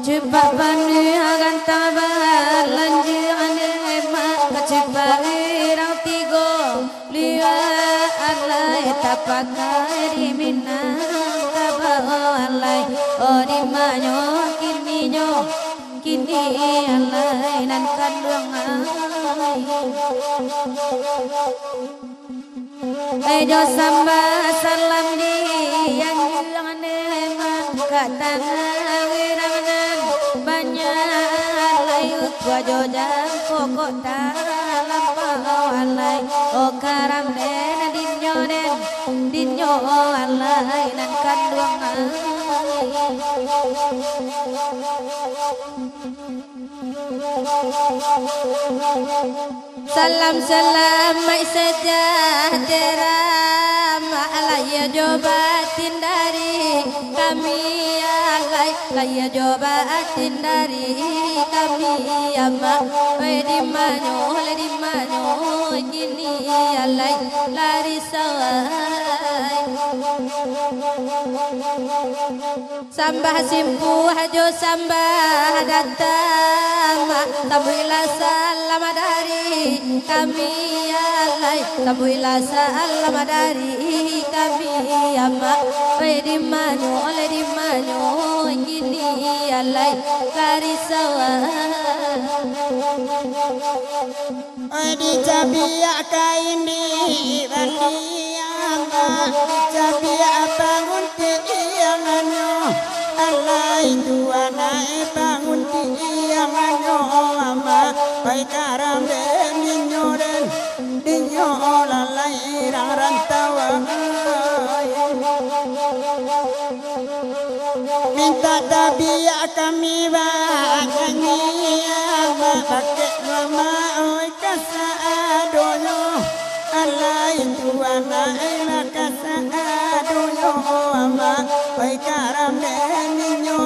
Cepat bani akan tabar lanjuran emak cepat irang tigo liwa alai tapakai di minang tabar alai ori manyo kini alai nan kandung alai Ejo samba salam di yang hilang emak kata Wajo jang pokok dalam alai o karam den dinyo alai nan kandung salam mai sejahtera alai jobatin dari kami alai laya jobatin dari kami ama di manyo gini alai lari sawai sambah simpu hajo sambah datang tabuila salam dari kami alai tabuila salam dari kami ama di manyo gini alai lari sawai di cabia kain di banianga cabia bangun tianganyo alai tuanai bangun tianganyo ama pai karam den dinyo lalai rantawa minta tabia kami banyanyi ama pakai nama oi kasa adono oi karam den ninyo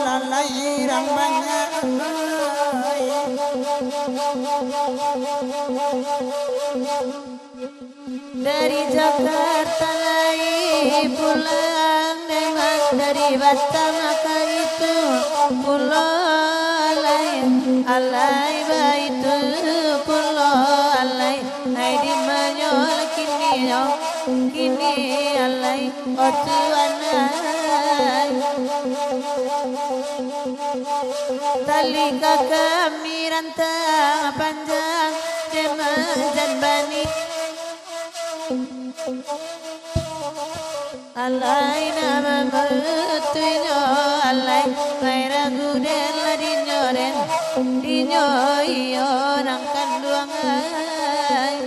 lalai rang banyak dari Jakarta lagi pulang memang dari Batam maka itu pulau lain alai baitu pulau alai hai di manyol kini alai otu anai tali kami rantang panjang deman bani alai nama betuinyo alai kaira gudel dinyo iyo nang kanduangai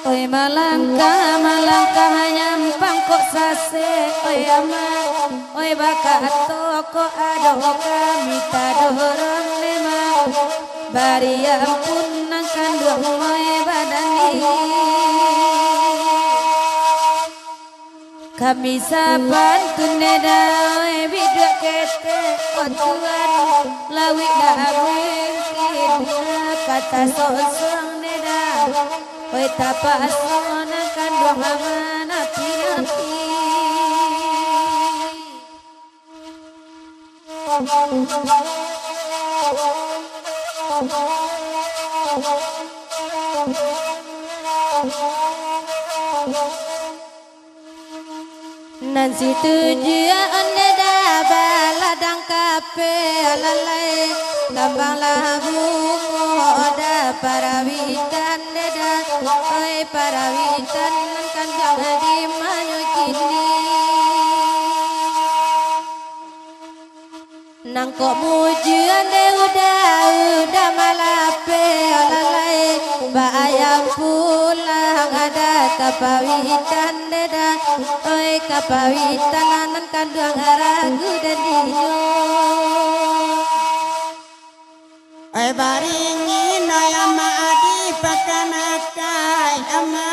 oi malangkah nyampang kok sase oi amat oi bakato kok ado kami tadorong lema bari ampun nang kandung oi badani kami saban tuneda oi bidak kete otuan lawi dawing kidna kata sosong neda oi tapas sona kandung amana pinapi Nanti tujuan neda baladang kape alalai kambang lagu ada parawitan neda oi parawitan kan jangan di manyo kini nang kok mujian de udah malape alalai bayang pulang ada kapawitan deda oi kapawitan lanan kandang ragu dan dinyo oi baringi noyama adi pakanakai ama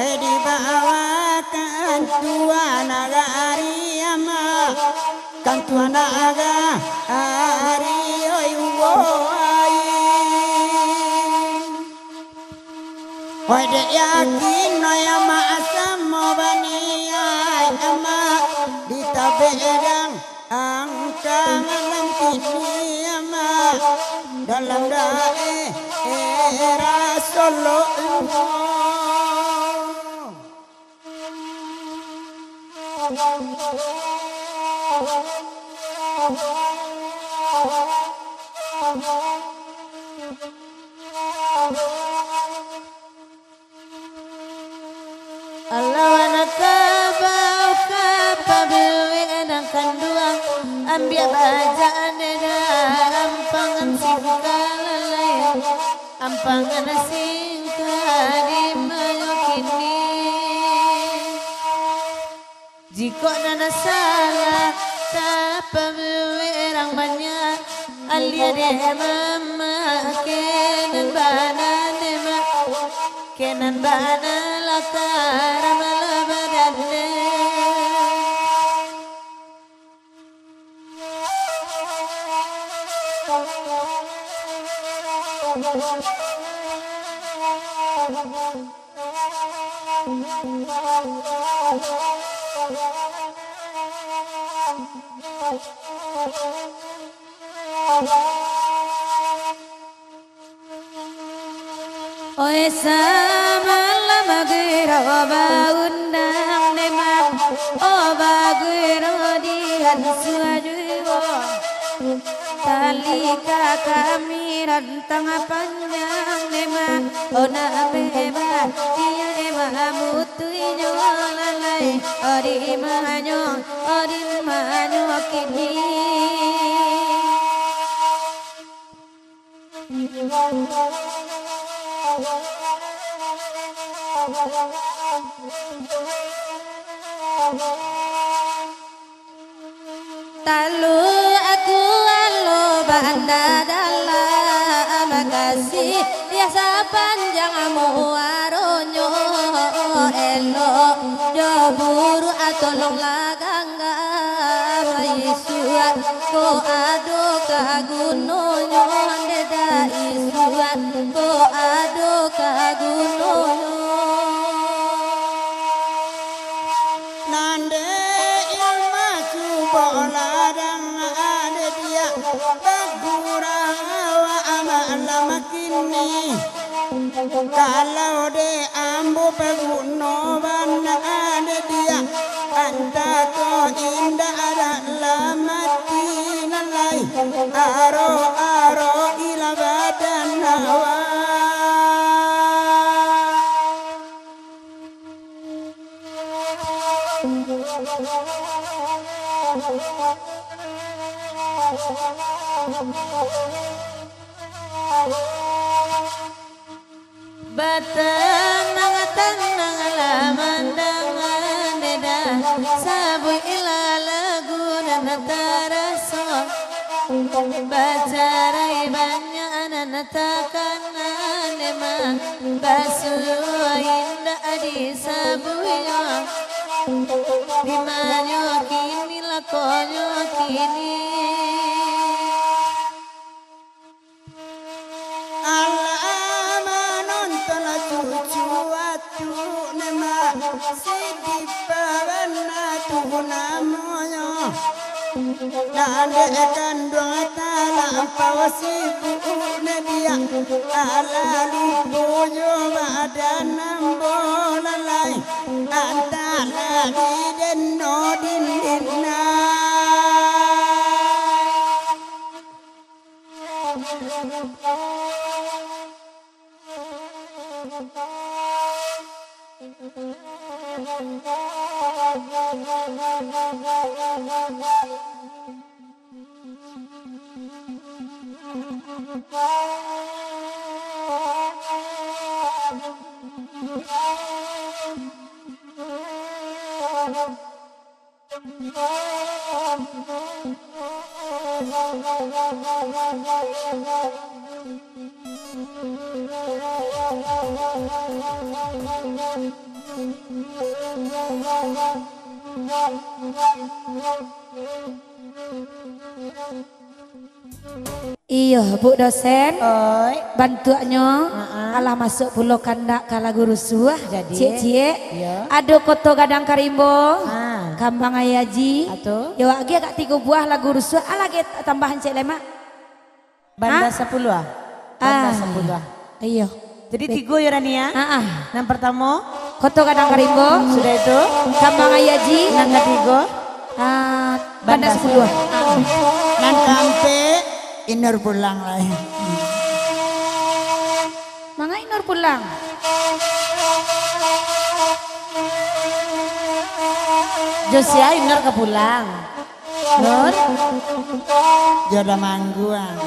oi dibawakan tuan agari ama kan tuan agari oi woi oi dek yakin noyama asam bani ai ama ditabedang angkang kini ama dalam daerah Solo Allah wanaka bau kapabewe edang kanduang ambia bajaan deda ampangan singkalalay ampangan singkadi mayo kini jiko nana salah kapabewe erang banyak alia de mama kenan bana nema kenan bana lakar malabadanne oi sama lama gira undang nema oba gira di hansuajuwo talika kami rantang panjang nema ona beba dia ema mutuinyo lalai ori manyo kini talu aku alo anda dalam kasih ya sepanjang muaronyo elo jaburu atolong lagangga Yesuan ko ado kagunonyo deda Yesuan ko ado kagunonyo nande ilma suboladang ade dia bagura wa amala makini kalau de ambu peguno bana ade dia anta ko inda ada lamati nalai aro aro ila badan hawa Batanang lamandangan deda sabu ila lagu dan taraso bacarai banyak anak takanan emang basu indah di sabunya dimanyo kini lakonyo kini nande kandung talam pawasibu nadia ala lupuyo badan nambolalai antala diden nodin dinna Iya Bu dosen oi bantuannya alah masuk pulau kandak kala guru suah Jadi, cie iya. ado koto gadang karimbo kambang ayaji Atuh. ya wagi agak 3 buah lagu rusuh lagi tambahan cek lemak banda 10 ah banda 10 iya jadi 3 ya Rania yang pertama koto gadang karimbo sudah itu kambang ayaji yang ketiga banda 10 nan sampai Inur pulang lah ya. Mangga Inur pulang. Josia Inur ke pulang. Nur jodoh mangguan.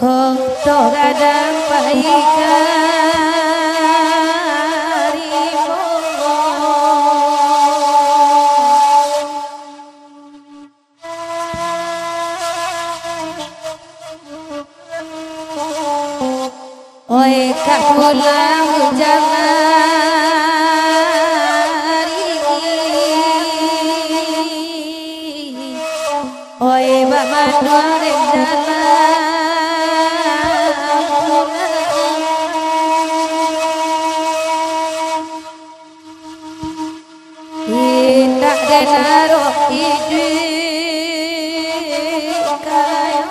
Kok toh gadang Oi kak pulang jamari Oi bapak nuare jalan Indah denaro hidup kaya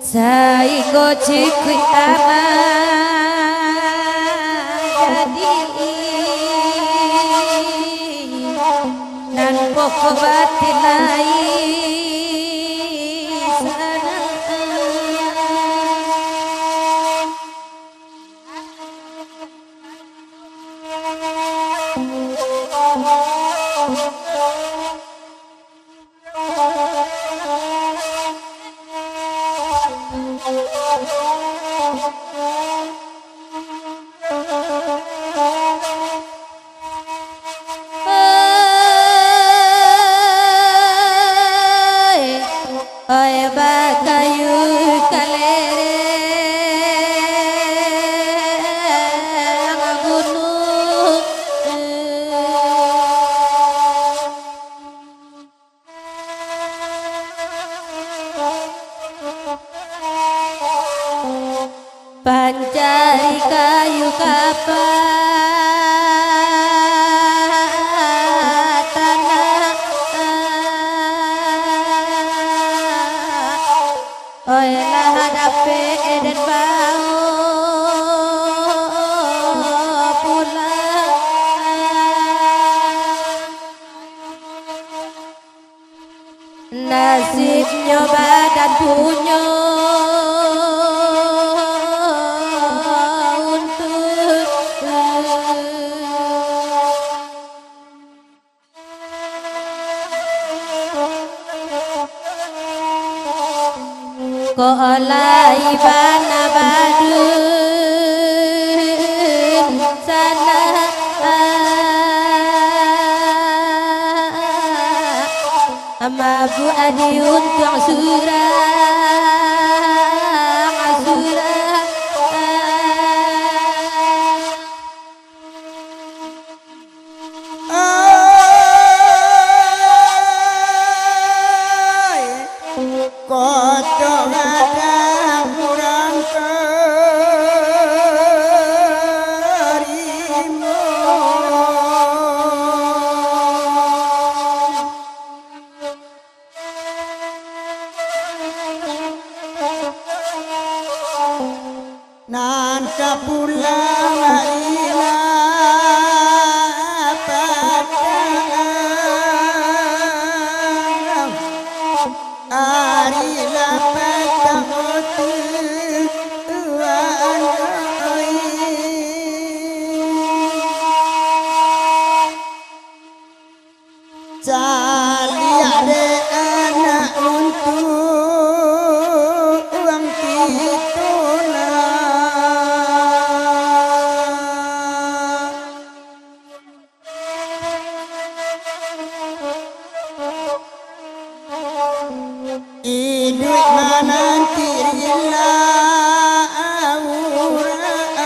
Saiko cikui jadi nan pokok batin lain sana pancari kayu kapat tanah oi lah hadapi dan bau pulang nasibnya badan punya ko olai bana badun sana ama bu adi untuk surang surang Kodok ada kurang terima nanti pulang marilah padang arilah petang tuan cari ada anak untuk uang tituna hidup menanti rila aurang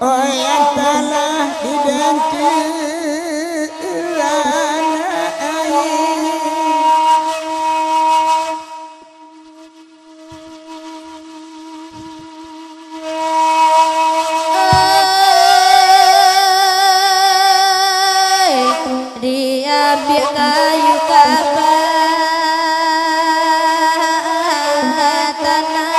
oh yang telah dibenturan diambil kayu kapat tanah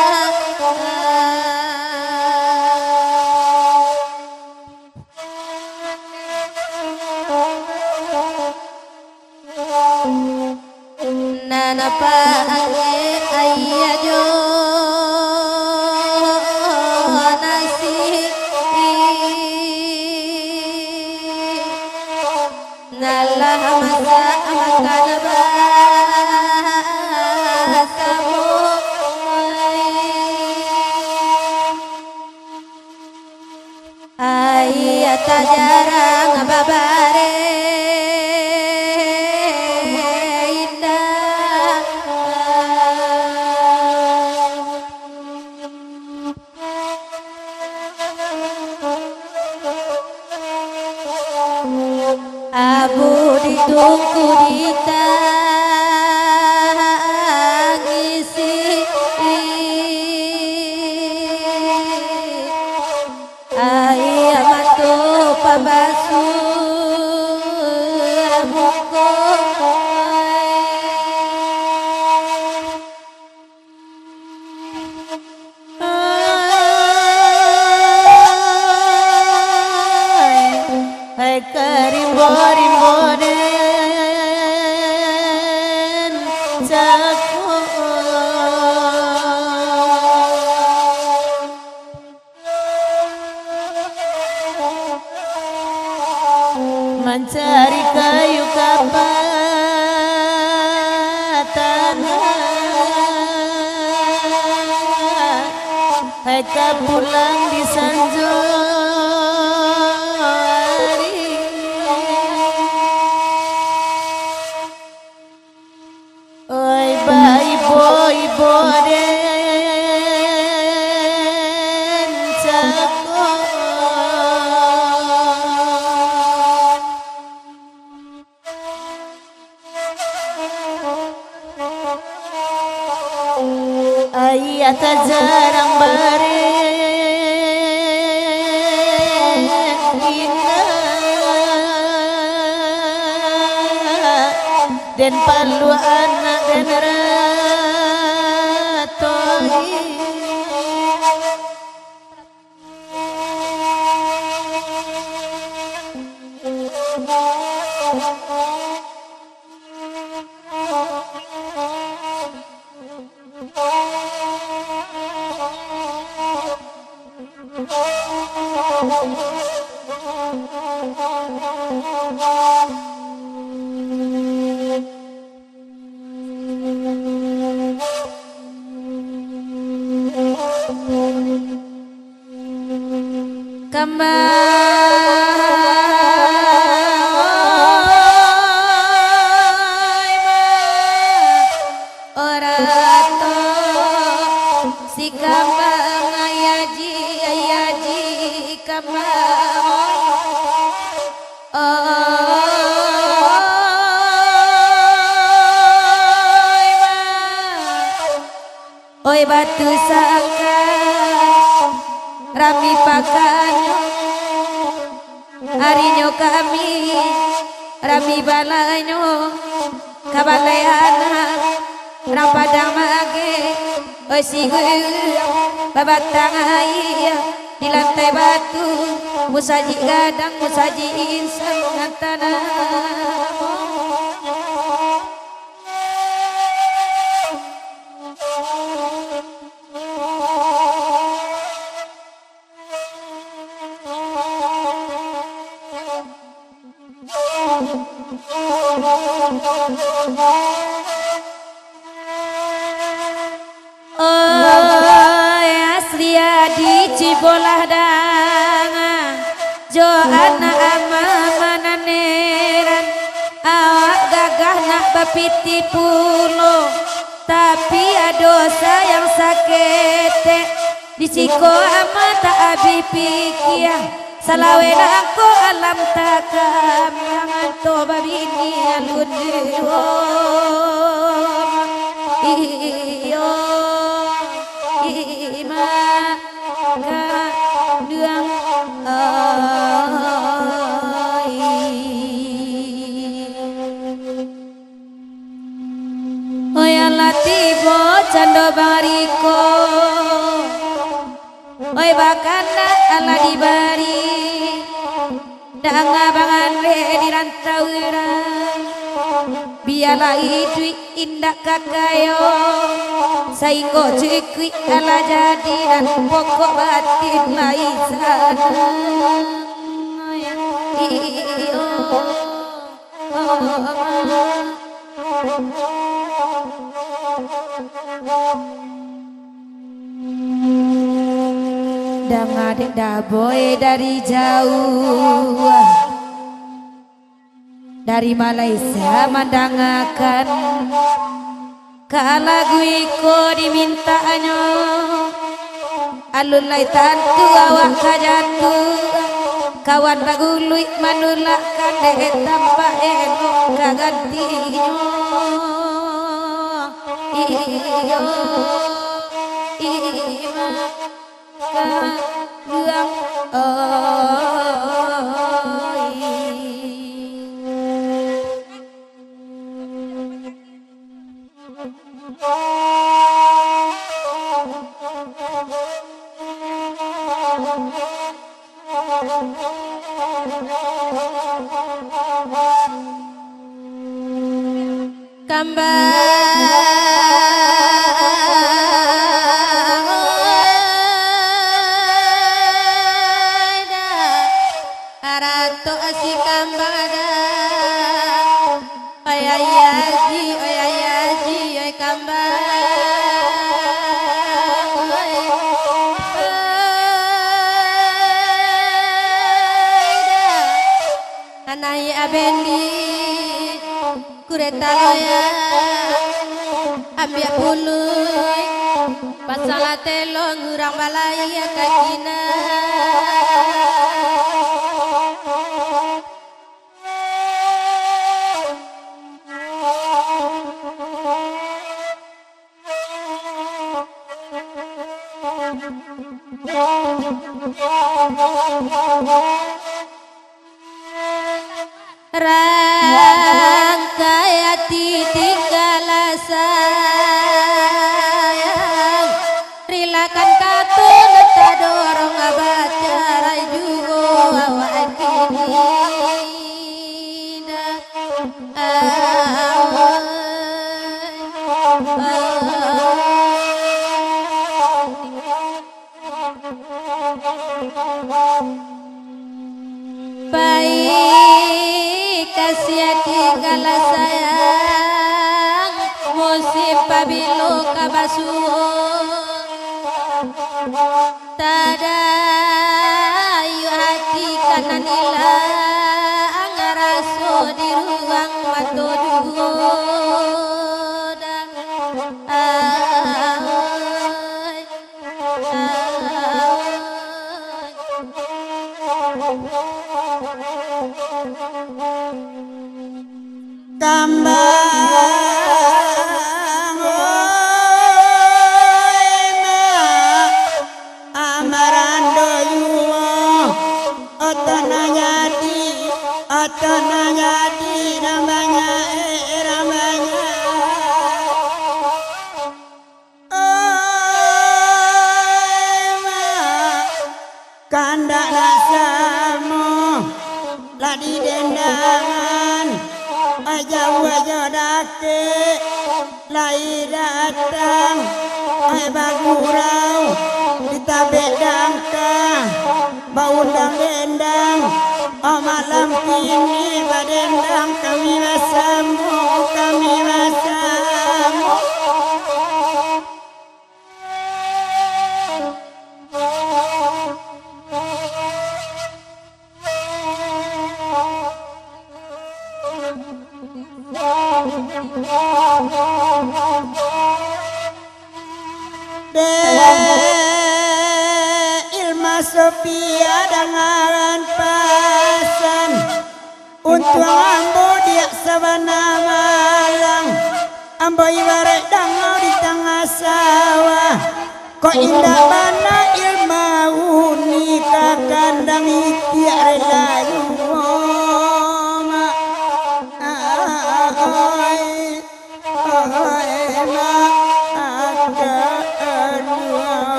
nana paange ayajo nasi nalah masa makan bahasamu ayat jarang babare indah abu ditunggu ditangisi ayam matu pabasu buko hai karimbo-rimboden cakok mencari kayu kapat tanah hai pulang di sanjari oi bai boy boden cakok Iya jarang dan palu anak dan ratoi Oi batu sangka rami pakanyo arinyo kami rami balanyo kabalayana rampadang mage oi sigu babatang air di lantai batu musaji gadang musaji insan ngantana bolah danga jo anak ama mananeran awak gagah nak bapiti pulo tapi dosa yang sakete disiko ama tak abi pikir salawe aku alam takam jangan to babini alun iyo ima đường oi latibo cando bariko oi bakana ala dibari danga bangan le di rantauran biala idui indak kakayo sainggo cekui ala jadi dan pokok batin laisan iyo danga dek daboy dari jauh dari Malaysia mandangakan kalagu iko dimintanya alun lai tantu awak kajatu kawan bagului manulakan deh tanpa enok kagantinya iyo ima kaguang arato si kambada ayayaji ay anai abendi kureta loya ambia puluy pasala telong urang balaya kakina kaya titik kala sayang rilakan katun tak dorong baca rajugo awak kini baik kasih kala sayang musim pabilo kabasuo tada ayu hati kanan ilang raso di ruang mata duda kambang amarando yuo otananya di namanya ramanya kanda nasamu ladi dendangan aja dake lai datang ai bagurau ditabe dangka baundang dendang malam kini badendang kami masamu ilma Sophia dengan pasan untuk ambo dia sabana malang ambo ibarat dangau di tengah sawah kok indah mana ilma unika kandang ikhtiar layu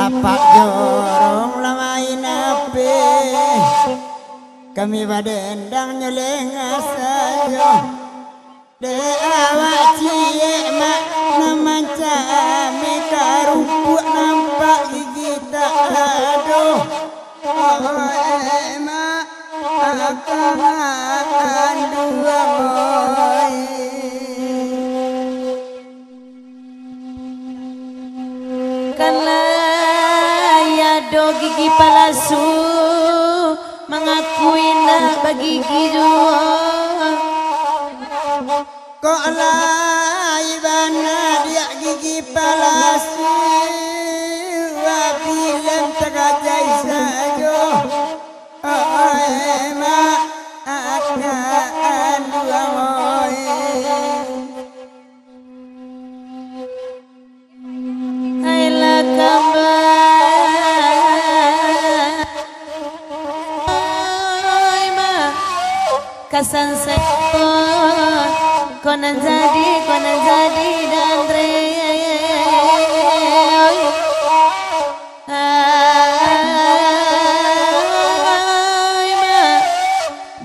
apa jorong lamain ape kami badendang nyeleng saja de awak cie mak namanca me karumpuk nampak gigi tak aduh emak akan dua do gigi palsu mengakui nak bagi gido kok lai bana dia gigi palsu wabilam terajai saja emak akan dua Aila kambang kasan sepo konan jadi dandre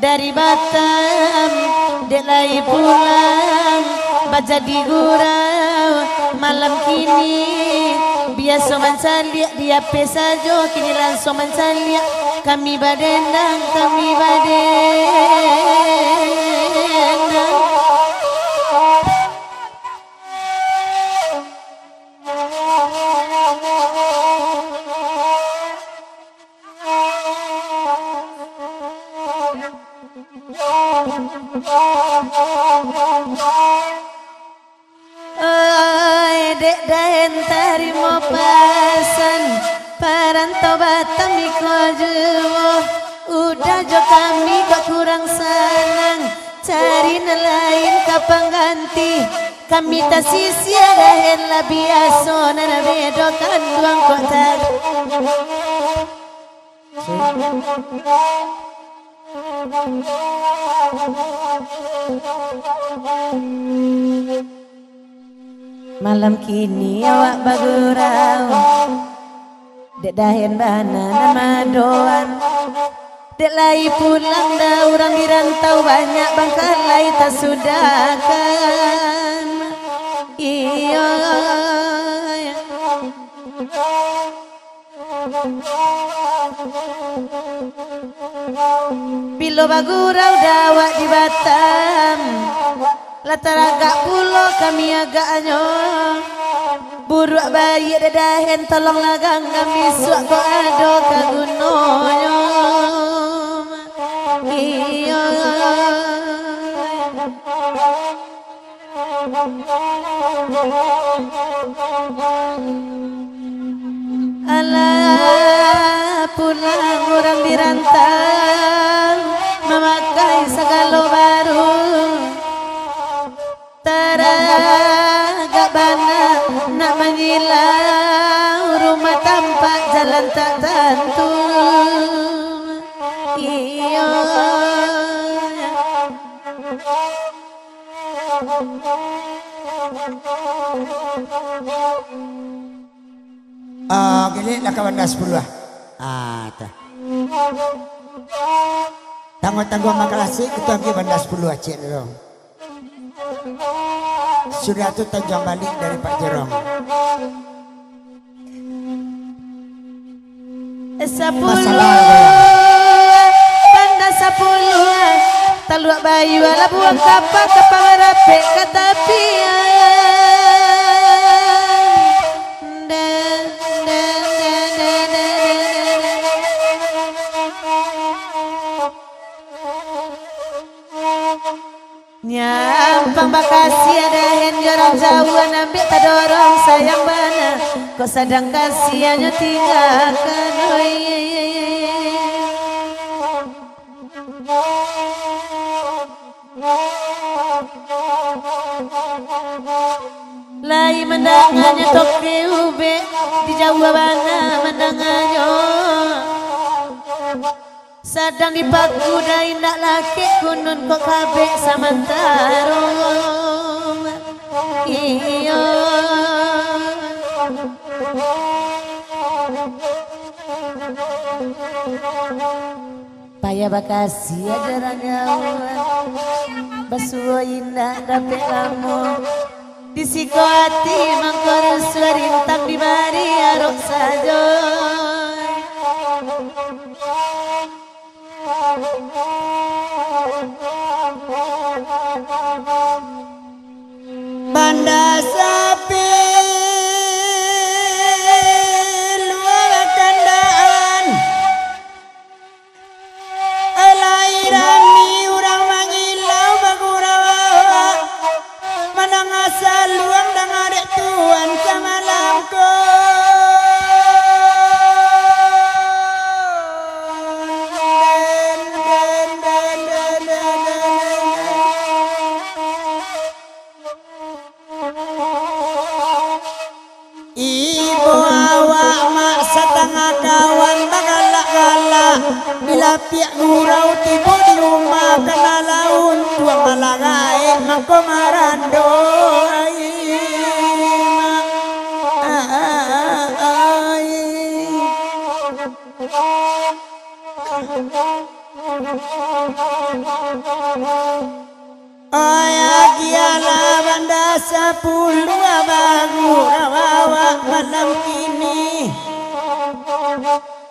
dari Batam delai pulang baca di gurau malam kini biasa mencaliak dia pesajo kini langsung mencaliak kami badendang dek dan tarimo pasan parantau Batam ikojuwo udah jo kami gak kurang senang cari nelayan kapang ganti kami tasisia dahen la biaso na bedo kan duang kota malam kini awak bagurau dek dahen bana nama doan dek lai pulang dah orang di rantau banyak bangkalai tak sudahkan iya bila bagurau dawak di Batam latar agak pulau kami agaknya buruk bayi dadahen tolong lagang kami suak ko ado kagunonya iya alah pulang orang dirantau memakai segala baru teragak bana nak mengilau rumah tampak jalan tak tentu iya gili lah kawan dah 10 lah. Tah. Tangguh-tangguh makalasi kita pergi bandar 10 Aceh dulu. Sudah tu tajam balik dari Pak Jerong. 10 bandar 10 taluak bayu ala buang kapal kapal rapi kata nyampang bakasi ada hen jorong jauhan ambil tak dorong sayang bana kok sadang kasihannya tinggalkan lai mendangannya toke ube di Jawa bana mendangannya sadang dipaku dah indak laki kunun kok kabeh samantaro iya payah bakasi ada rangawan basuh indah dapet lamu di siko hati mangkor suarintang di mari arok saja Banda sapi luar tandaan alairani urang mangilau bagurawa manang asal luang dang adek tuan samalamko bila piak ngurau tiba di rumah kena laun tuang malangai mangko marando Giala banda 10 bagu rawa malam kini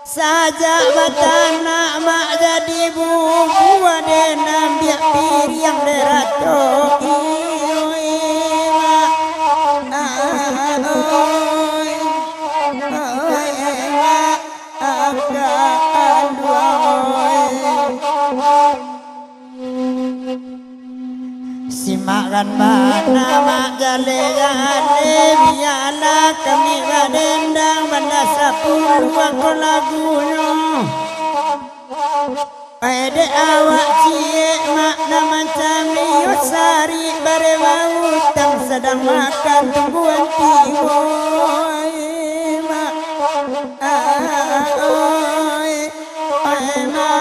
sajak batana mak jadi bubu adena biak piriang derato simakan mana mak jale-jale biala kami badendang banda 10 aku lagunya pede awak cie mak nama cami usari bare utang sedang makan tungguan tiwoy ma oi ma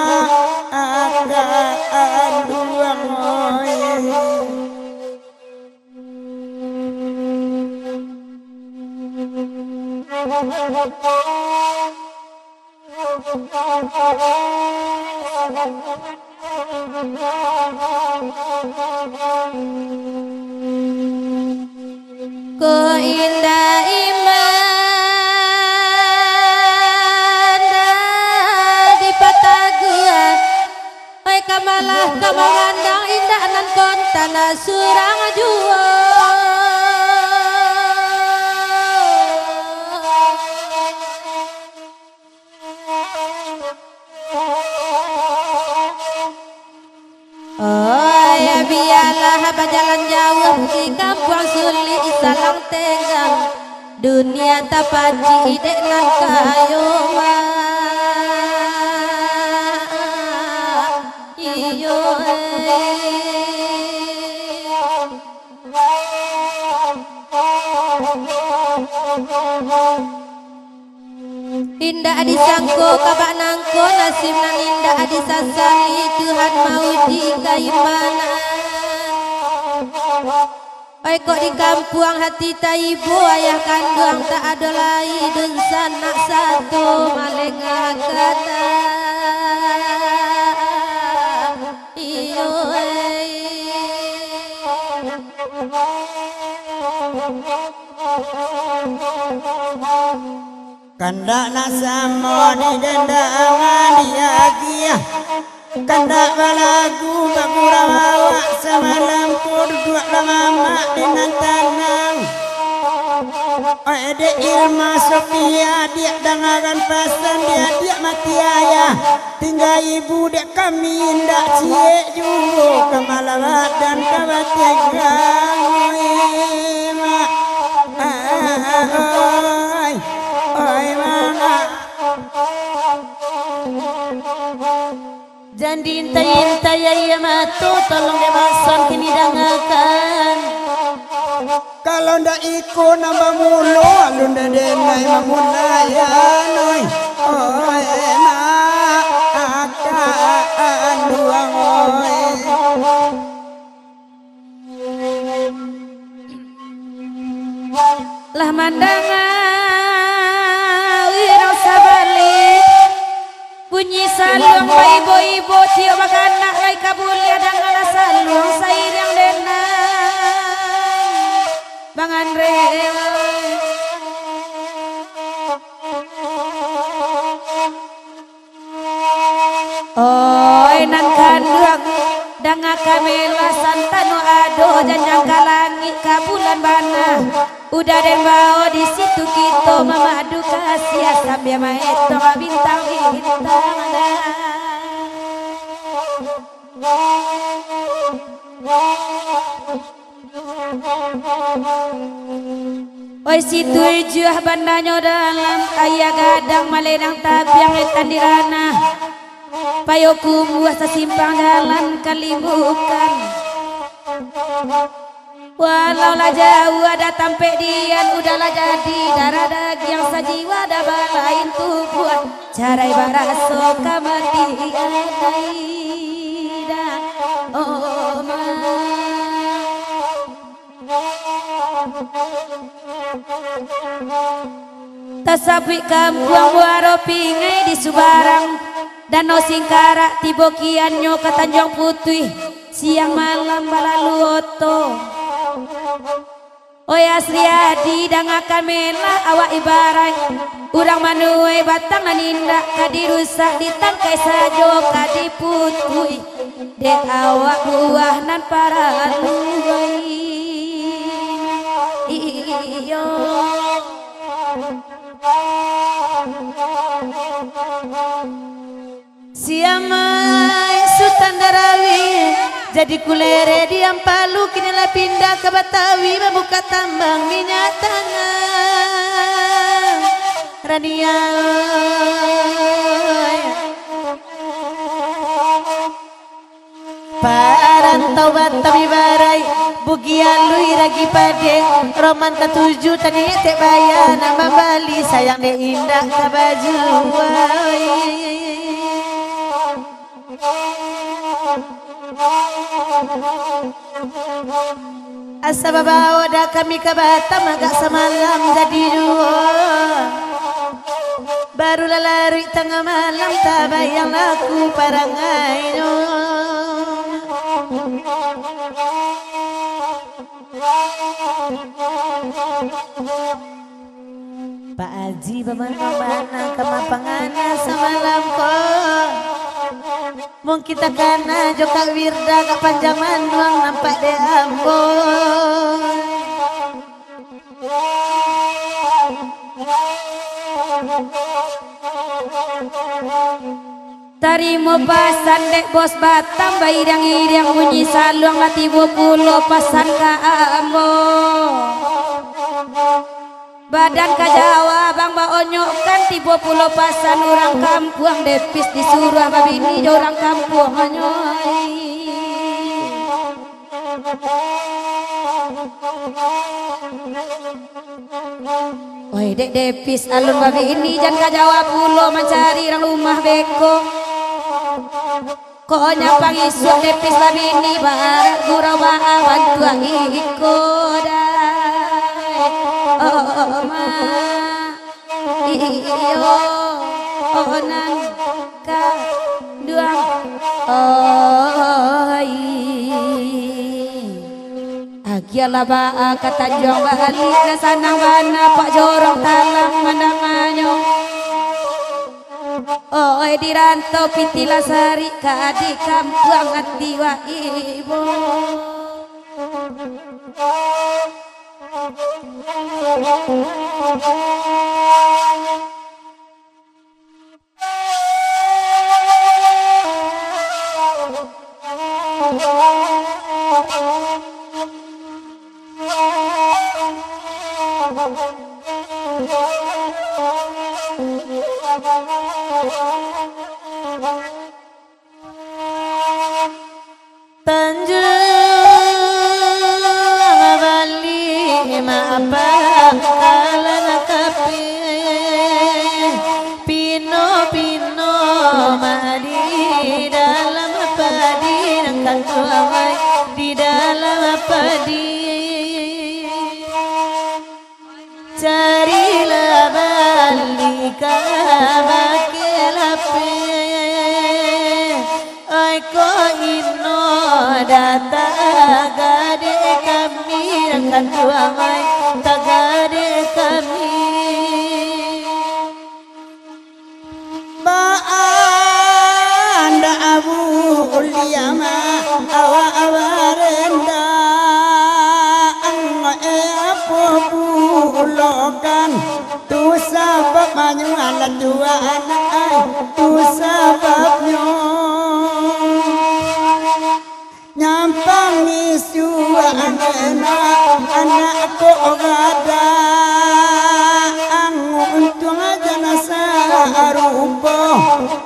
akan duang oi Ko indah iman di patagua oi kamalah kamangandang indah nan kontana surang jua biarlah berjalan jauh di kampung sulit salang tenggang dunia tapaji dek nan kayo iyo indah disangko kabak nangko nasib nan indah disasali Tuhan mau dikaimanan oi kok di kampung hati tak ibu ayah kandung tak ada lain dan sanak satu malenga kata iyo kandak nasamo di dendangan diagia kandak balagu bagurawa semalam duduk lama dengan tanang ede ilma Sofia dia dengaran pasan dia mati ayah tinggal ibu dek kami ndak cie juga kemalawat dan kawategang oi mama jangan diintai-intai ya matu tolong demason kini dangakan kalau ndak ikut nambah mulu alun denai mamunayan oi oi ma akan duang oi lah mandangan wirau sabali bunyi saluang ibu-ibu tiup makan nak lai kabulia dan ngala saluang sair yang denang bangan rewa oi nan kanduang danga kamela santano ado janjang kalangi kabulan bana udah den bao di situ kita memadu kasih sambil maeto bintang-bintang ada oi situ juah bandanya dalam kaya gadang maledang tabiang etan dirana payoku buah sesimpang jalan kalibukan walau lah jauh ada tampe dian udahlah jadi darah daging yang sajiwa ada balain tubuh cara baraso kamatian aida oh ma tasapi kampung waro pingai di Subarang Danau Singkarak tibokiannya ke Tanjung Putih siang malam balalu oto oi asli adi danga kamela awak ibarai urang manue batang nanindak kadirusak ditangkai sajo kadiputui dek awak buah nan para luai iyo siamai Sultan Darawi jadi kulere di Ampalu kini lah pindah ke Batawi membuka tambang minyak tanah Rania parantau Batawi barai Bugia lui ragi pade roman ketujuh tadi tek bayar nama Bali sayang dek indah ke baju asa bawa dah kami ke Batam agak semalam jadi dua barulah lari tengah malam tak bayang aku parangai Pak Haji bagaimana kemapangana semalam kok mungkin kita kana joka wirda kak panjaman nuang nampak de ambon Tarimo pasan dek bos Batam bairang-irang bunyi saluang lati pulo pasan ka ambo badan ka Jawa bang ba onyokan tibo pulo pasan orang kampung depis disuruh babini orang kampung onyoy Oi dek depis alun babini jan ka Jawa pulo mencari orang rumah beko kok nyapang isuk depis babini barat gurawa awan tua ikodai oh ma iyo onan ka duang oi agialah ba kata jong balik na sanang bana pak jorong talang mandanganyo oi di rantau pitilah sari ka di kampung hati wa ibu di dalam padi carilah balik bakelape oi ko ino data gade kami akan tuamai tagade kami Baanda abu uliyama awa awarenda apa bulokan tu sabab manyuala dua anak tu sababnya nyampang isu anakku gada untung aja nasa rupa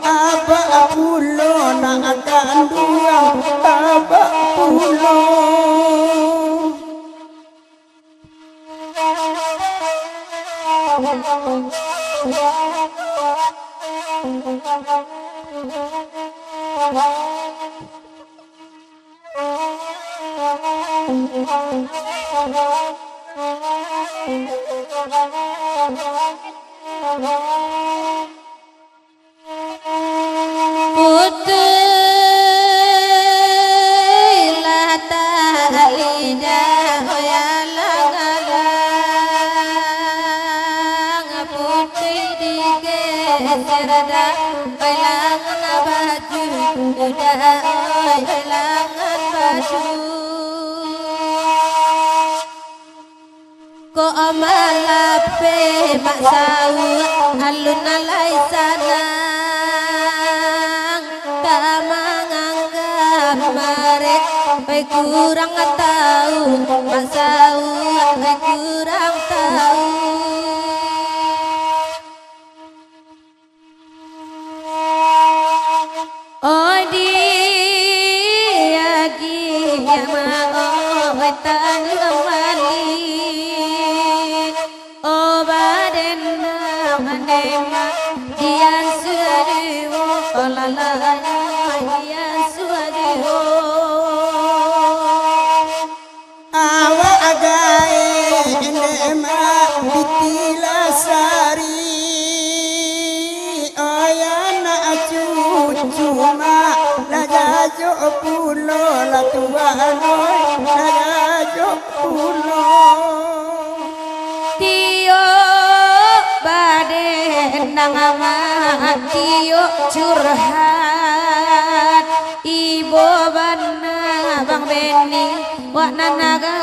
apa pulo nak akan dua apa pulo Putihlah tali dahoyalang putih digeser dah hilangan baju udah hilangan baju ko amalape maksau alun alai sanang kamanganggap maret oi kurang tahu maksau oi kurang tahu oi dia gi yang mau lalaya suadiho awa agae nema bitila sari ayana cucuma lajajo pulo la tuano lajajo pulo tio baden nangamat tio curhat ibu bana bang Beni wa nanaga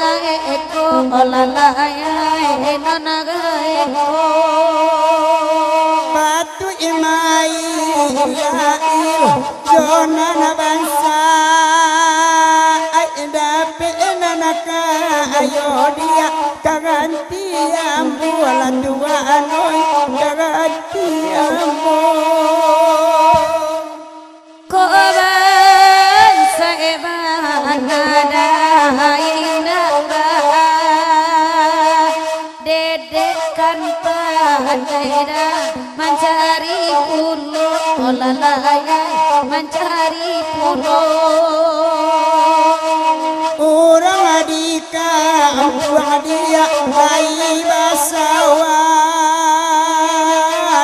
eko olalaya nanaga eko batu imai yail jona na bangsa ai dape nanaka ayo dia kaganti ambu la tua anoi kaganti ambu koban saeban ada ina ba dedekan pandaida mencari pulo olalaya mencari pulo orang adika buang dia bayi basawa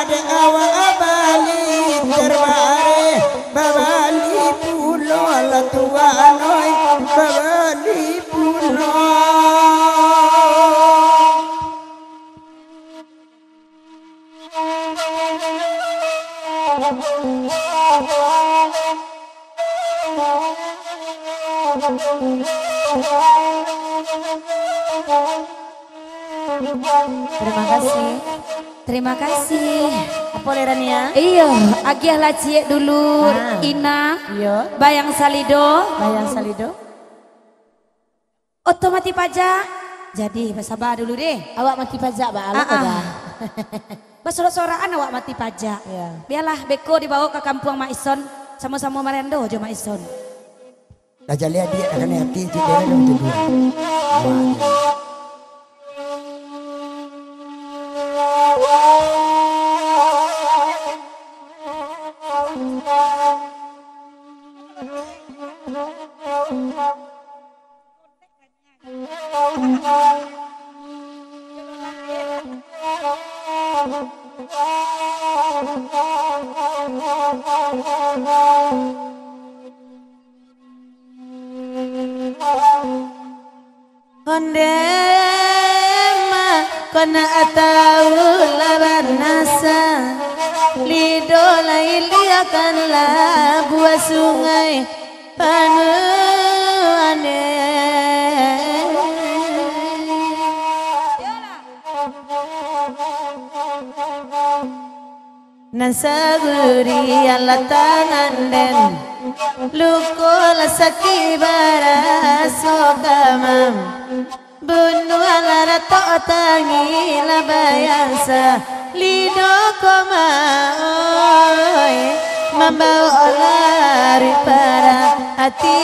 de awa abali terbare babali pulo la tua noi babali pulo Terima kasih. terima kasih Apa lerania? iya agiah lacie dulu Ina Iya. bayang salido Bayang salido. otomati pajak jadi bersabar dulu deh Awak mati pajak ba ala dah. Bersorak-sorakan awak mati pajak. Iya. Biarlah beko dibawa ke kampung Mak Ison sama-sama merendo aja Mak Ison. dah jali dia akan hati juga dong tu Kondema kona atau laban nasa lido laili akanlah buah sungai panuane nasaguri alatangan den lukola sakibara sokamam bunuh alara tangi labayansa lido koma oi membawa lari para hati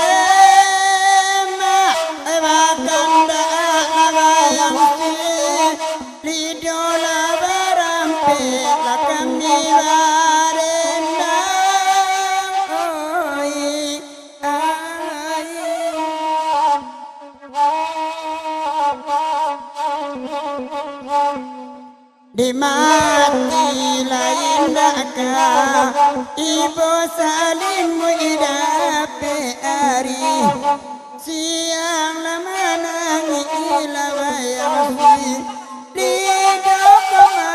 Ondema evakanda labayang lido labarampe lakami barenda oi ai di mati lain daka ibu salimmu idape ari siang lama nangi ilabayang lido koma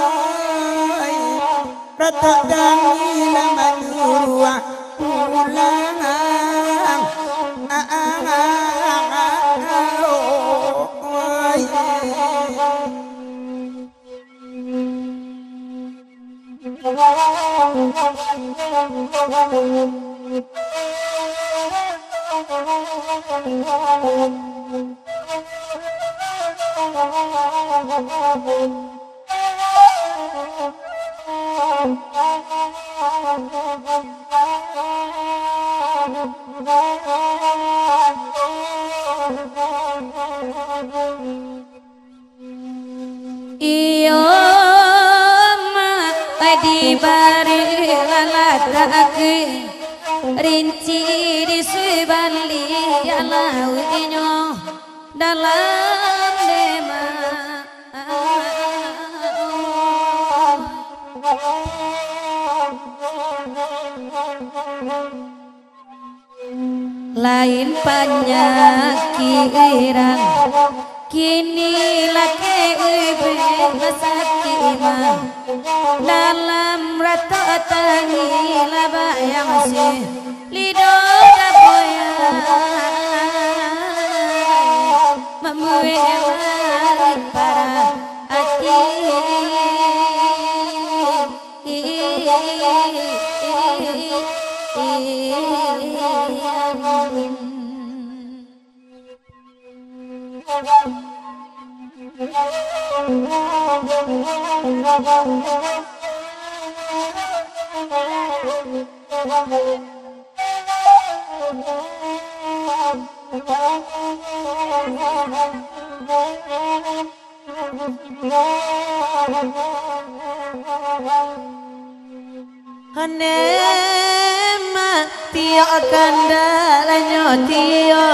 oi rata dangi lama dua pulang Iyo mak di bari lalatake rinci di subali alau inyo dalam dema lain penyakiran kini laki ibe sakima dalam rata tangi labayang si lido dapoya memuai para hati Hanema tio kandalanyo tio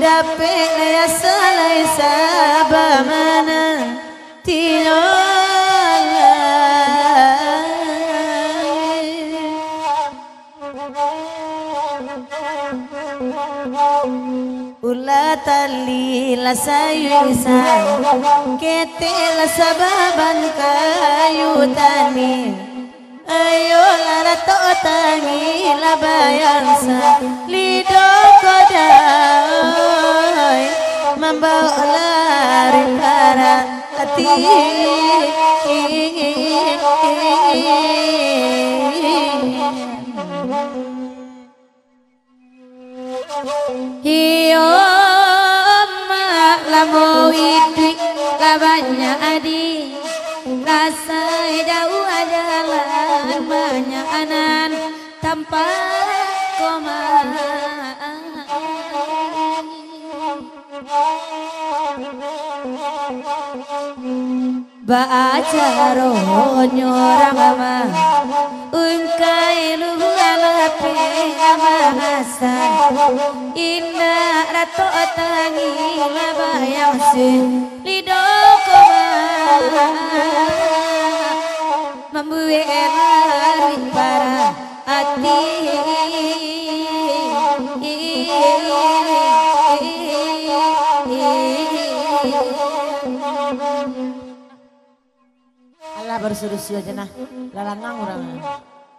dapet ya salai sabamana tio Ula tali la sayuisa kete la sababan kayu tani ayo lara to tangi la bayansa lido kodai membawa lari para hati hiyo mak lamo idui labanya adi rasa jauh jalan banyak anan tanpa koma baca ronyorang mama ungkai lu alape amasan indah rato tangi labayang si lido koma membuat lari para hati Allah bersuruh-suruh aja nah lalangang orang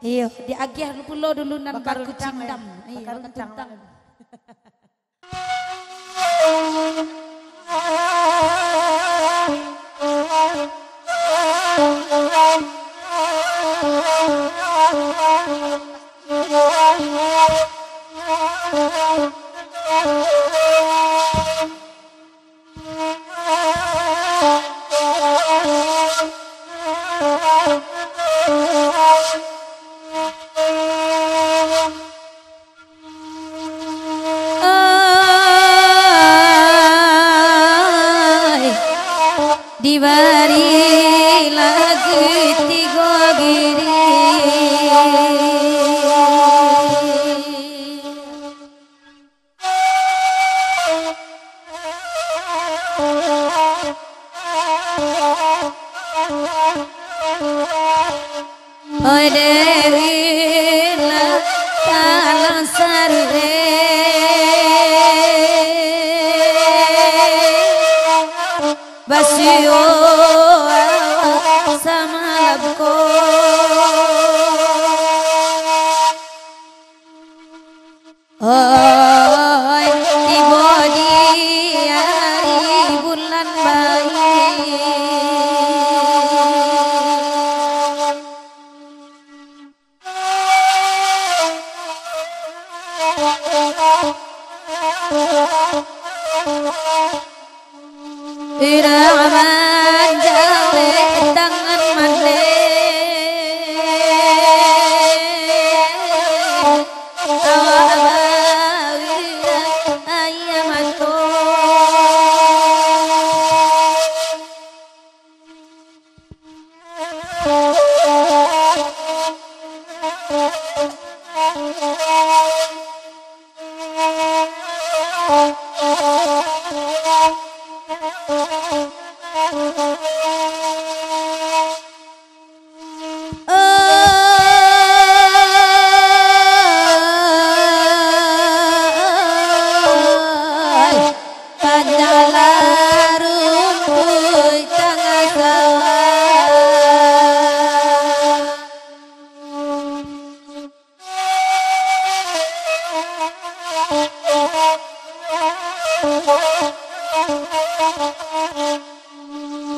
iyo diagih pulo dulu nan baru cindam iya bakar dibari lagi tigo giri oi dewi la talang sarve basio sama labko oi ibu dia bulan bayi Iraman jawe tangan mane awawira ayamato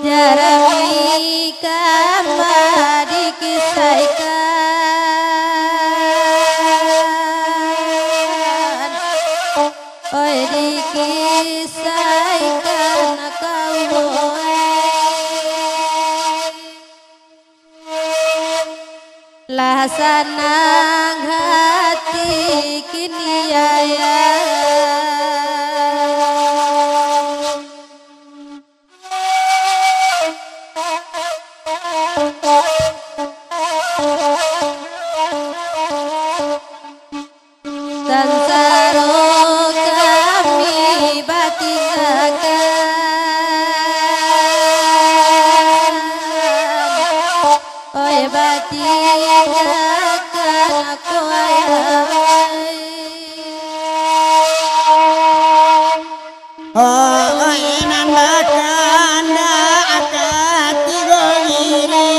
jarang kama dikisahkan oi dikisahkan kau lah sanang hati kini ayah Sansaro kami batingakan oi batingakan aku ayah oh nanda kanda akati gogiri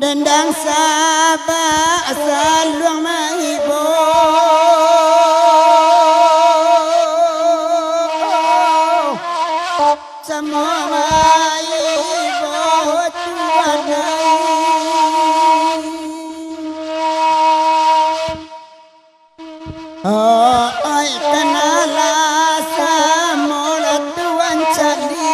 dendang sabah saluang maibo semua maibo tuanai oh ai kenala samola tuan cali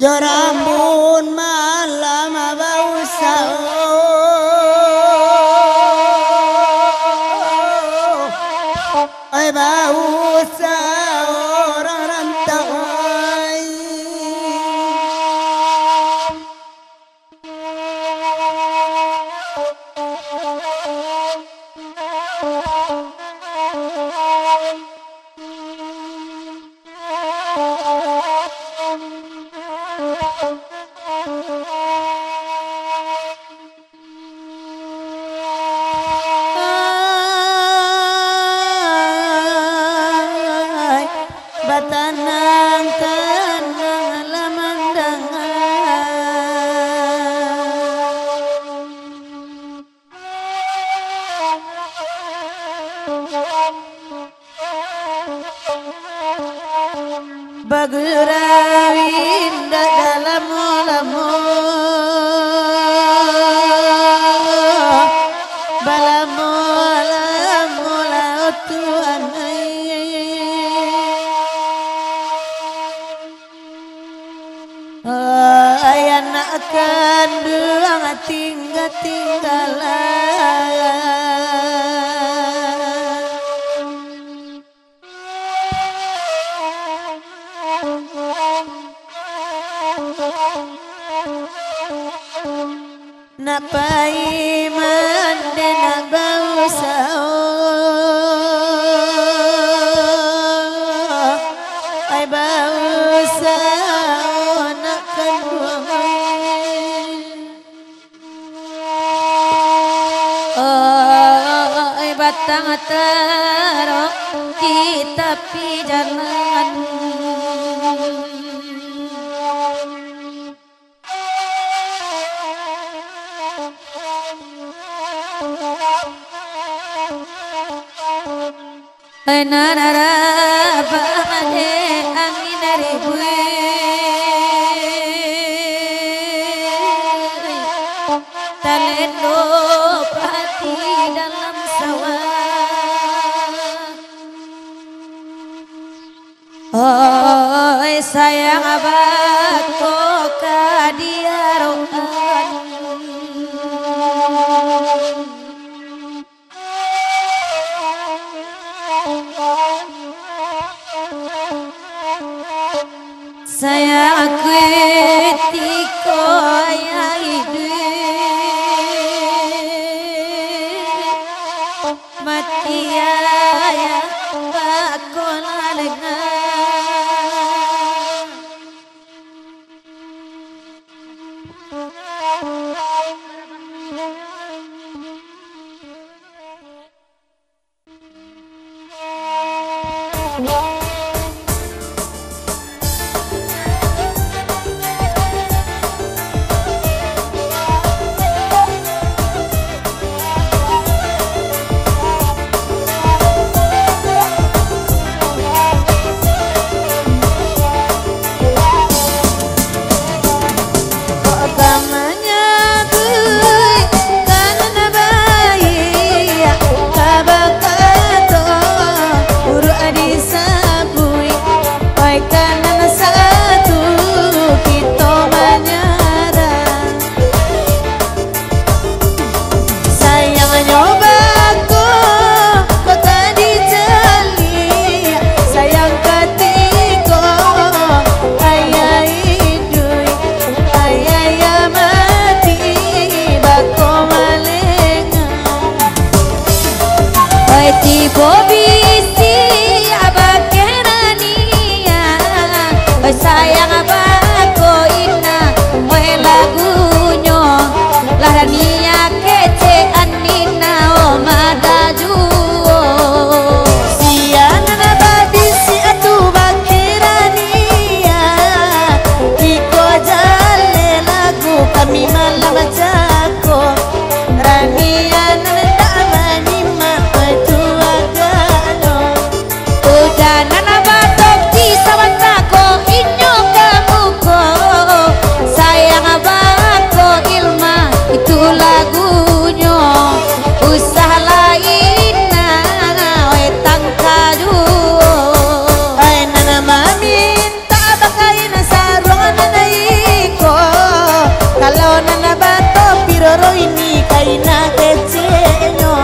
Jorambun malam bau sao ai bau sao orang rantau batanang tanang lamandangan bagurawin dalam lamu balamu lamu laut tuan anak akan duang tinggalan napai mande nak bau sao ai bau sao nak keluang ai batang taro di tepi jalan Enarara bade angin dari bui talendo pati dalam sawah. Oi sayang abadku kadiaroan sayang aku tiko ya hidup mati ya aku lalengan. Sayang abako ina moe lagunyo larania kece anina o madajuo siana nabadi si atu bakirania iko jale lagu kami malam jako rania nanda manima petua gano udah nana batok di sawatako sayang abako ilma itu lagunya usah lainna wetang kaduo ay nana maminta bakain sarong nana iko kalau nana bato piroro ini kaina kecenyo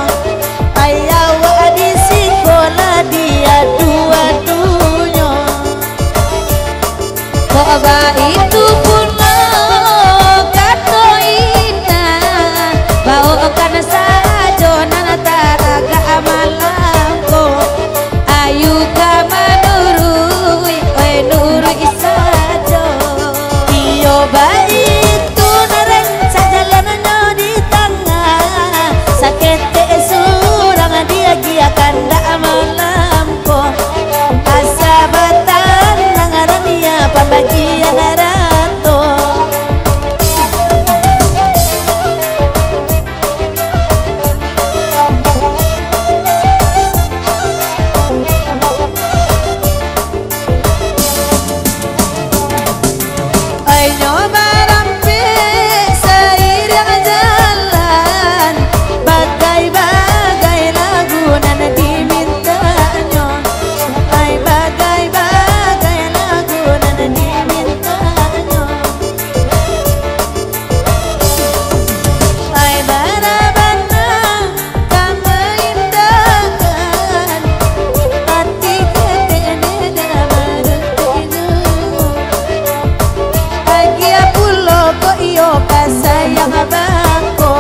ayawa di sikola dia dua-duanya coba itu pun karena sajo nana taraga amalamko ayu kama nurui oi nurui sajo iyo baik tu nareng sajalannya di tengah sakete surang dia gia kanda amalamko asabatan nangarania pambagian rato sayang abangko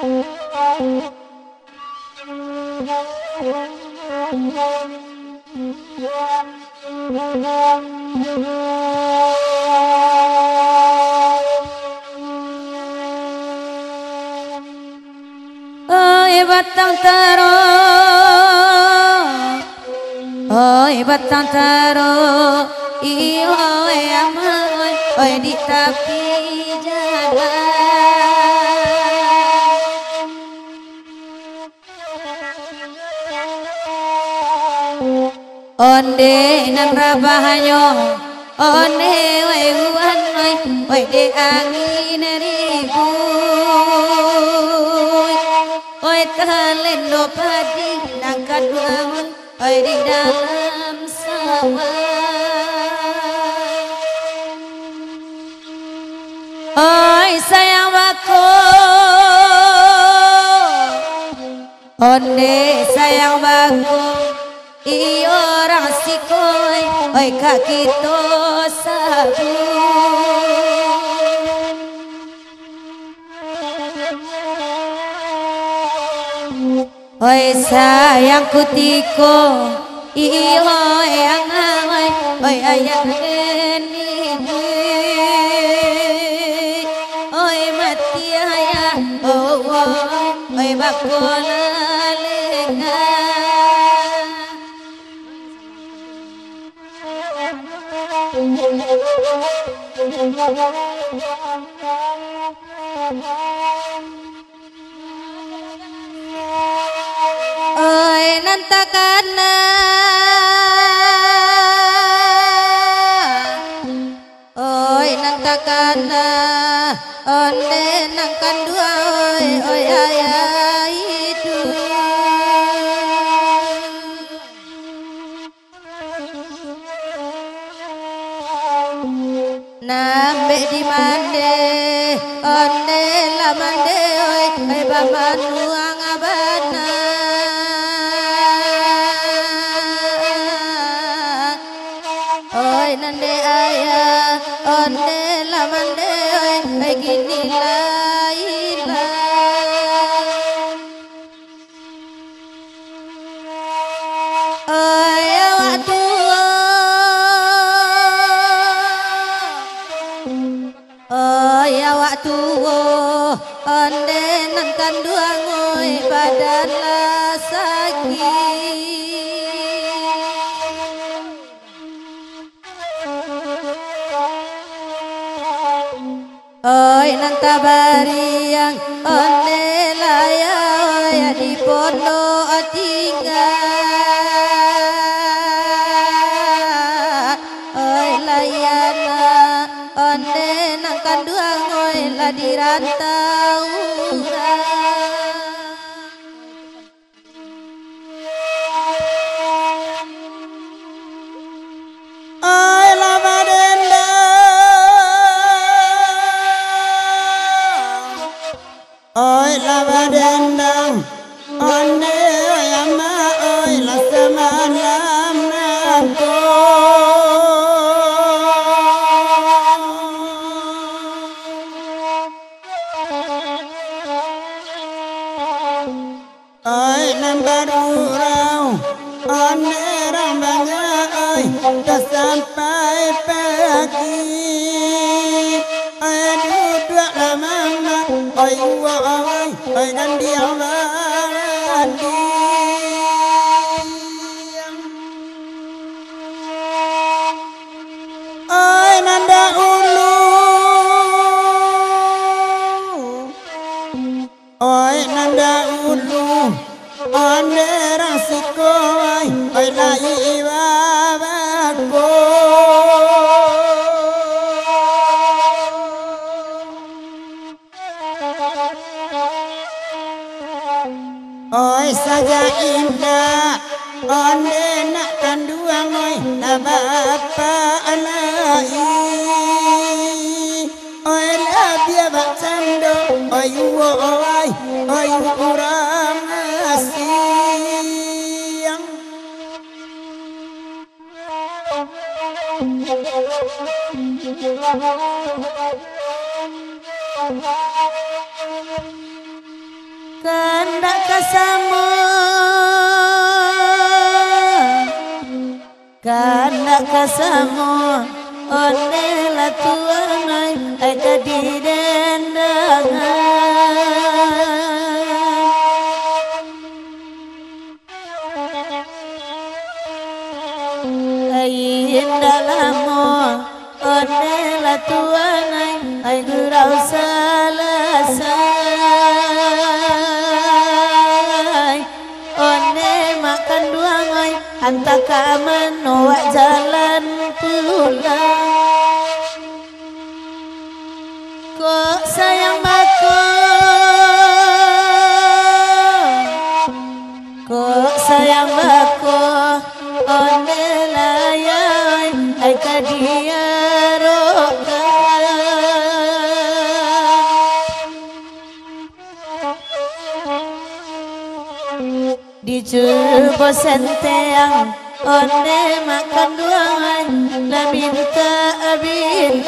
Thank you. Oi batang taro, oi batang taro, iyo amoy, oi di tepi jalan. Onde nan rabahanyo, onde oi uan oi de angin ribu. Oi talendo padi nangkat bangun oi di dalam sawah. Oi sayang bako, onde sayang bako, iyo orang sikoi oi kaki to sabu. Oi sayangku tiko, iyo yang oi ayang geni, oi mati ayah, oi bakona lenga. Oi nantakana, oi nantakana, onde nangkan dua oi ayah itu. Nambe di mande, onde la mande oi bamanuang abana. Oi nande ayah, onde la mande oi gini laila. Oi awak tua, oi awak tua, onde nangkan duang oi badan lah sakit. Oi nanta bariang onde laya oi di pondok tinggal. Oi layana onde nangkan duang oi la di rantau. Oi lama dendang, oi lama dendang, onde ama oi la semalam nangko. Oi nambar urau, onde rambanya oi tak sampai pagi. Oi duduk lama oi oi dan dia mandi. Oi nanda ulu, oi nanda ulu, onde rasiko oi lai babako. Oi saja indah, onde nak kanduang oi na bapa alai. Oi la dia bak cando, oi oi kurang asing. Kandak kasamo dak kasamo one la tuanai ai kadidendangan ai dalamo one la tuanai ai gurau salasai one makan duangai antaka menowak jalan pulang kok sayang bako one layai ai kadia roka dijur bosan teang one makan duangan la minta abilai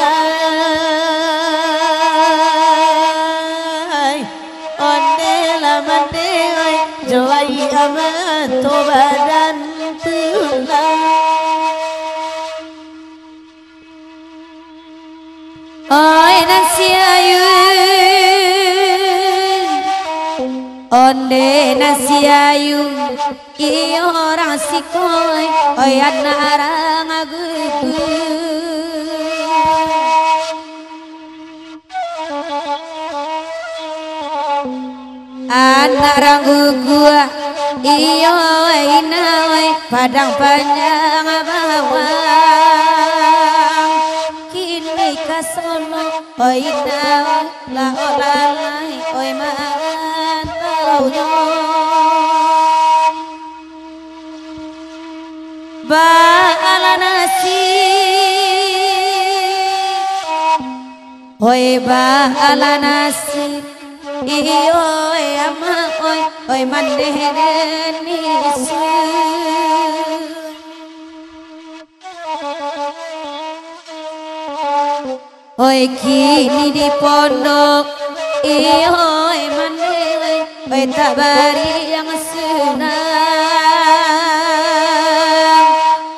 one la mandai joai amat to badan tulang oi nasi ayun onde nasi ayun iyo orang sikoi oi anak arang agugu anak ranggu gua iyo inawai padang panjang bawang kini kasono oi inawai la olalai oi mantaunya ba ala nasi oi ba ala nasi iyo ama oi mandeni su oi kini di pondok iyo mandeni oi tabari yang senang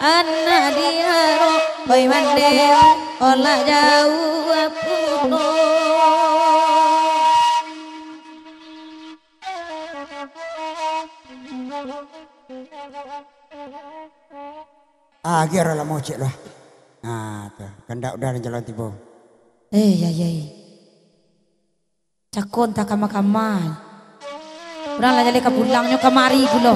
anak dia oi mandeni olah jauh puno Akhir lah mau cek lah. Nah, tuh kendak udah jalan tiba. Ya. Cakon tak kama-kama. Orang lah jadi kabulangnya kamari gulo.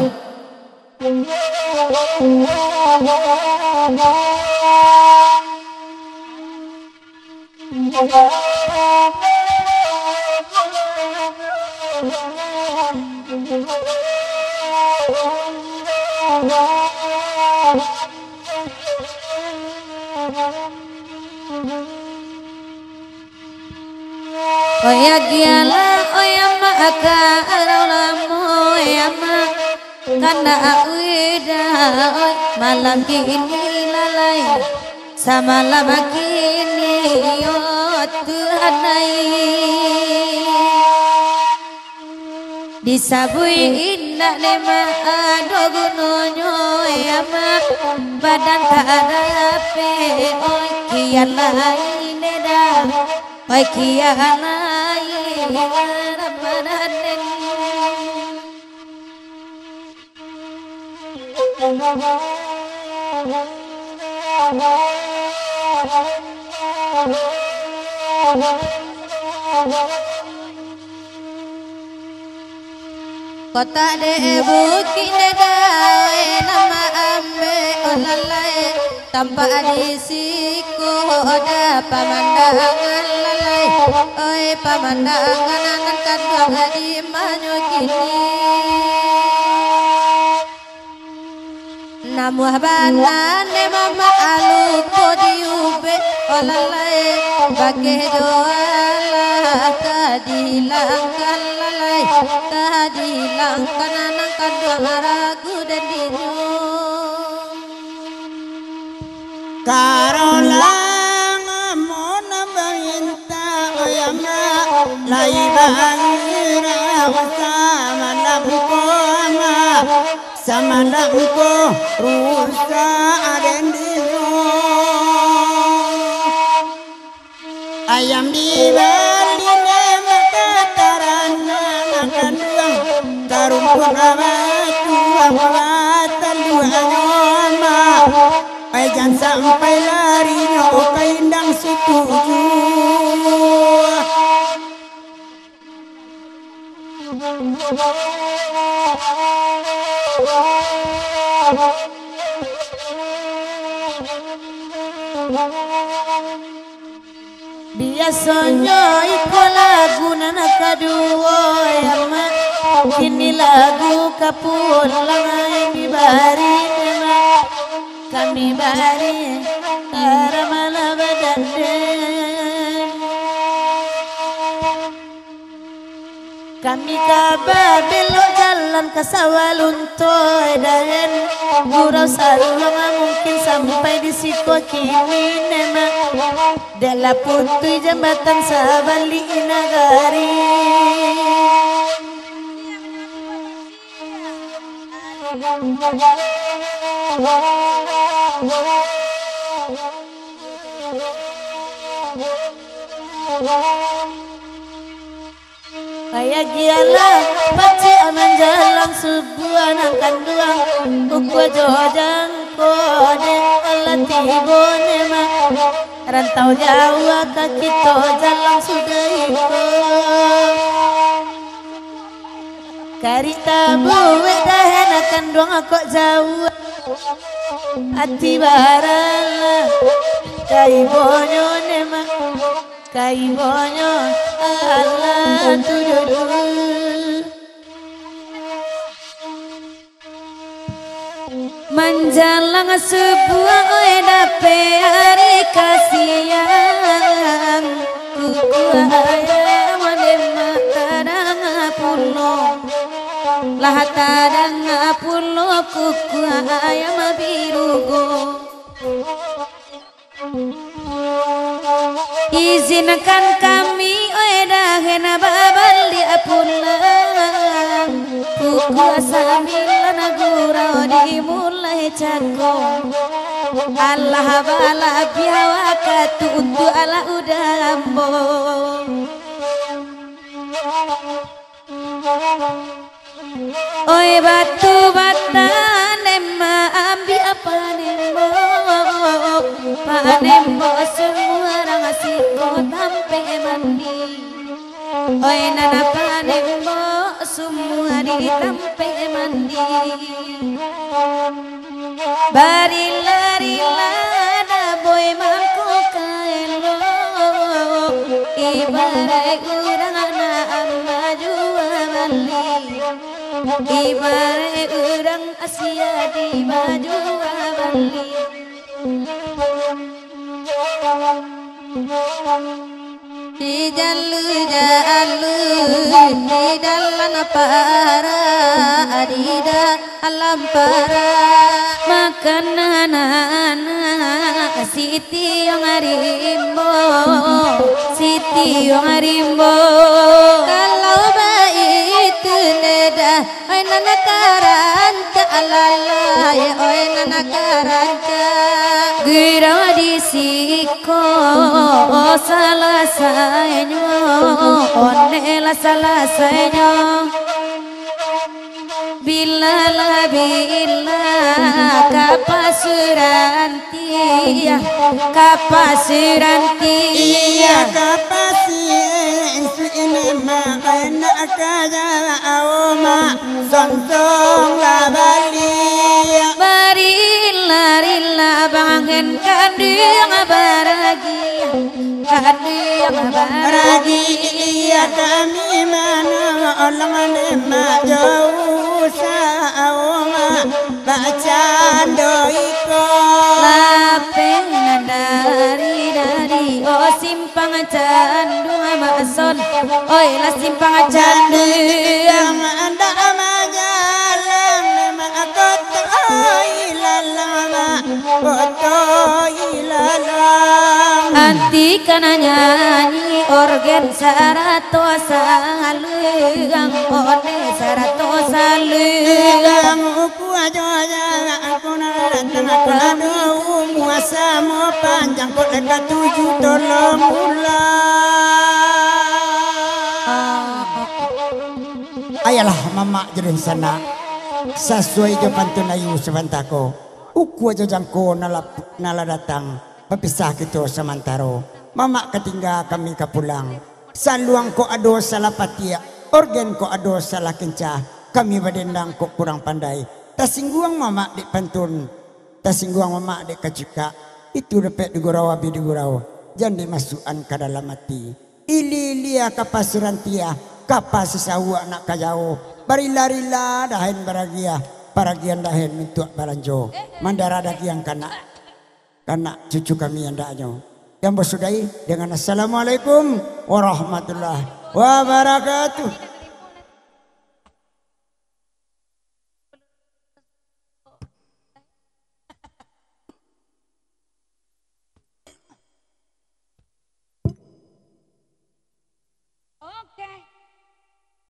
Oya giala oya maka arolamu oya mak kanda uida oy malam kini lalai sama lama kini yo Tuhanai disabui indah lema adogunonyo oya mak badan tak ada pe oy kian lain eda oy kian kota debu kini dae nama ambe olalai tanpa disiko ada pemandangan lalai oi pemandangan anak kadang di manyo kini namu habanan ne mama alu podiube olalai bage joala kadilangkan lalai kadilangkan anak kadang ragu dan dinyo Karolang mona banginta oyama lai bangira sama lamko rusa aden dino ayam di balina maka tarana makan duang tarumpun abatu abatan dua nyoma ay jangan sampai lari nyok indang setuju biasanya iku lagu nana kadua yama kini lagu kapulang mi bari nema kami bari taramala badande kami kabar belok jalan ke sawaluntoy dan gurau sarunga mungkin sampai di situ kini nema dela putui jembatan sabali nagari kayak gialah baca aman jalan sebuah nangkan duang ukwa jojang kode alati bonema rantau Jawa kaki to jalan sudah ikut kari tabu wedahan akan doang kok jauh hati barala kai bonyo nema kai bonyo Allah tujuh manjalang sebuah dape hari kasihan kuku ayam adema kadang pulo lah kadang pulo kuku ayam birugo izinkan kami dahen babal dia pulang kuku sambil nagurau dimulai cakong Allah bala biawa katutu ala udambo oi batu batan emma ambi apa nembo panembo semua orang asiko tampe mandi oi nana panembo semua di tampe mandi barila da boy mangko kaelo ibarai urang na amma jua bali ibarai urang Asia di maju bali di jalu di dalam para adida alam para makanan Siti yang harimbo Siti yang harimbo kalau baik neda oi nana karanta alala ya oi nana karanta gira di siko salah saenyo onela salah saenyo bila kapasuranti iya kapasi ini makanya kaya awma sontong labali barilla bangen kandung baragi iya kami mana orang ma jauh sa awma bacaan doiko lapeng dari oh simpang candu amason oi la simpang candu yang anda amajalang memang aku anti kana nyanyi organ sarato salugang one sarato salugang ku aja aku tengah ada muasa mau panjang kok dekat 7 tolong ayalah mama jadi sana sesuai jawaban tunayu sebantako uku aja jangko nala datang berpisah gitu semantaro mama ketinggal kami kapulang saluang ko ado salah patia organ ko ado salah kencah kami badendang ko kurang pandai tasingguang mama di pantun tasingguang mama di kacika itu dapat digurau abi digurau jangan dimasukan ke dalam hati ililia kapasuran tia kapas sesawa nak kajau barila-rila dahin baragia paragian dahin mintuk baranjo mandara daki yang kana cucu kami yang daknyo yang bersudai dengan assalamualaikum warahmatullahi wabarakatuh.